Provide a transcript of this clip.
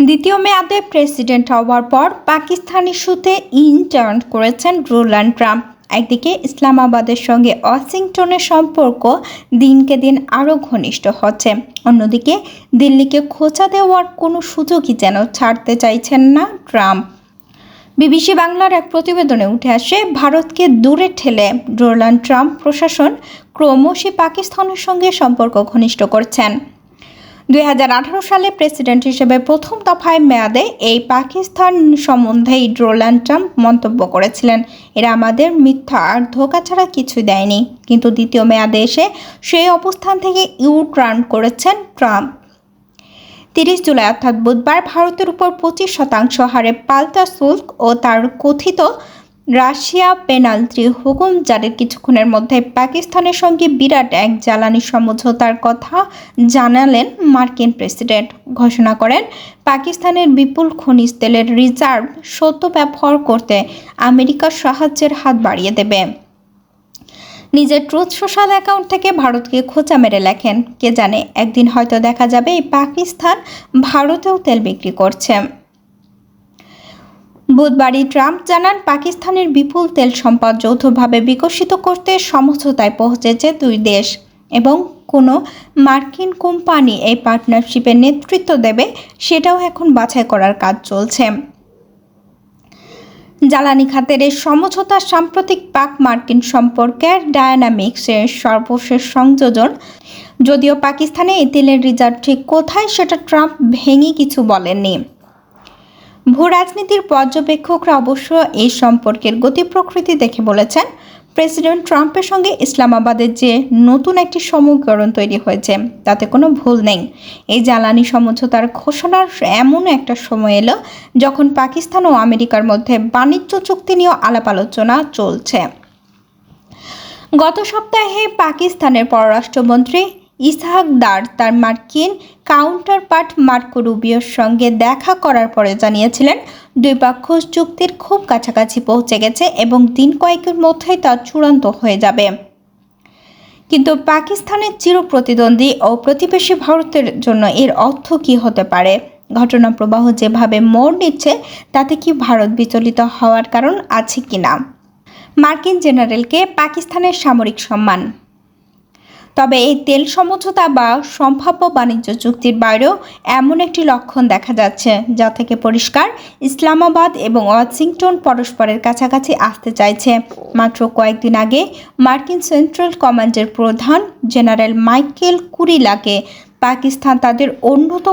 দ্বিতীয় মেয়াদে প্রেসিডেন্ট হওয়ার পর পাকিস্তান ইস্যুতে টার্ন করেছেন ডোনাল্ড ট্রাম্প। একদিকে ইসলামাবাদের সঙ্গে ওয়াশিংটনের সম্পর্ক দিনকে দিন আরও ঘনিষ্ঠ হচ্ছে, অন্যদিকে দিল্লিকে খোঁচা দেওয়ার কোনো সুযোগই যেন ছাড়তে চাইছেন না ট্রাম্প। বিবিসি বাংলার এক প্রতিবেদনে উঠে আসে, ভারতকে দূরে ঠেলে ডোনাল্ড ট্রাম্প প্রশাসন ক্রমশই পাকিস্তানের সঙ্গে সম্পর্ক ঘনিষ্ঠ করছেন। 2018 সালে প্রেসিডেন্ট হিসেবে প্রথম দফায় মেয়াদে এই পাকিস্তান সম্বন্ধেই ডোনাল্ড ট্রাম্প মন্তব্য করেছিলেন, এরা আমাদের মিথ্যা আর ধোঁকা ছাড়া কিছুই দেয়নি। কিন্তু দ্বিতীয় মেয়াদে এসে সেই অবস্থান থেকে টার্ন করেছেন ট্রাম্প। 30 জুলাই অর্থাৎ বুধবার ভারতের উপর 25% হারে পাল্টা শুল্ক ও তার কথিত রাশিয়া পেনাল্টি হুকুম জারির কিছুক্ষণের মধ্যে পাকিস্তানের সঙ্গে বিরাট এক জ্বালানি সমঝোতার কথা জানালেন মার্কিন প্রেসিডেন্ট। ঘোষণা করেন পাকিস্তানের বিপুল খনিজ তেলের রিজার্ভ সদ্য ব্যবহার করতে আমেরিকার সাহায্যের হাত বাড়িয়ে দেবে। নিজের ট্রুথ সোশ্যাল অ্যাকাউন্ট থেকে ভারতকে খোঁচা মেরে লেখেন, কে জানে একদিন হয়তো দেখা যাবে এই পাকিস্তান ভারতেও তেল বিক্রি করছে। বুধবারই ট্রাম্প জানান, পাকিস্তানের বিপুল তেল সম্পদ যৌথভাবে বিকশিত করতে সমঝোতায় পৌঁছেছে দুই দেশ এবং কোনো মার্কিন কোম্পানি এই পার্টনারশিপের নেতৃত্ব দেবে সেটাও এখন বাছাই করার কাজ চলছে। জ্বালানি খাতের এই সমঝোতা সাম্প্রতিক পাক মার্কিন সম্পর্কের ডায়নামিক্সের সর্বশেষ সংযোজন। যদিও পাকিস্তানে এই তেলের রিজার্ভ ঠিক কোথায় সেটা ট্রাম্প ভেঙে কিছু বলেননি। ভূ রাজনীতির পর্যবেক্ষকরা অবশ্য এই সম্পর্কের গতি প্রকৃতি দেখে বলেছেন, প্রেসিডেন্ট ট্রাম্পের সঙ্গে ইসলামাবাদের যে নতুন একটি সমীকরণ তৈরি হয়েছে তাতে কোনো ভুল নেই। এই জ্বালানি সমঝোতার ঘোষণার এমন একটা সময় এলো যখন পাকিস্তান ও আমেরিকার মধ্যে বাণিজ্য চুক্তি নিয়ে আলাপ আলোচনা চলছে। গত সপ্তাহে পাকিস্তানের পররাষ্ট্রমন্ত্রী ইসহাক দার তার মার্কিন কাউন্টারপার্ট মার্কো রুবিওর সঙ্গে দেখা করার পরে জানিয়েছিলেন, দুই পক্ষ চুক্তির খুব কাছাকাছি পৌঁছে গেছে এবং দিন কয়েকের মধ্যেই তা চূড়ান্ত হয়ে যাবে। কিন্তু পাকিস্তানের চিরপ্রতিদ্বন্দ্বী ও প্রতিবেশী ভারতের জন্য এর অর্থ কী হতে পারে? ঘটনা প্রবাহ যেভাবে মোড় নিচ্ছে তাতে কি ভারত বিচলিত হওয়ার কারণ আছে কিনা? মার্কিন জেনারেলকে পাকিস্তানের সামরিক সম্মান। তবে এই তেল সমঝোতা বা সম্ভাব্য বাণিজ্য চুক্তির বাইরেও এমন একটি লক্ষণ দেখা যাচ্ছে যা থেকে পরিষ্কার, ইসলামাবাদ এবং ওয়াশিংটন পরস্পরের কাছাকাছি আসতে চাইছে। মাত্র কয়েকদিন আগে মার্কিন সেন্ট্রাল কমান্ডের প্রধান জেনারেল মাইকেল কুরিলাকে পাকিস্তান তাদের অন্যতম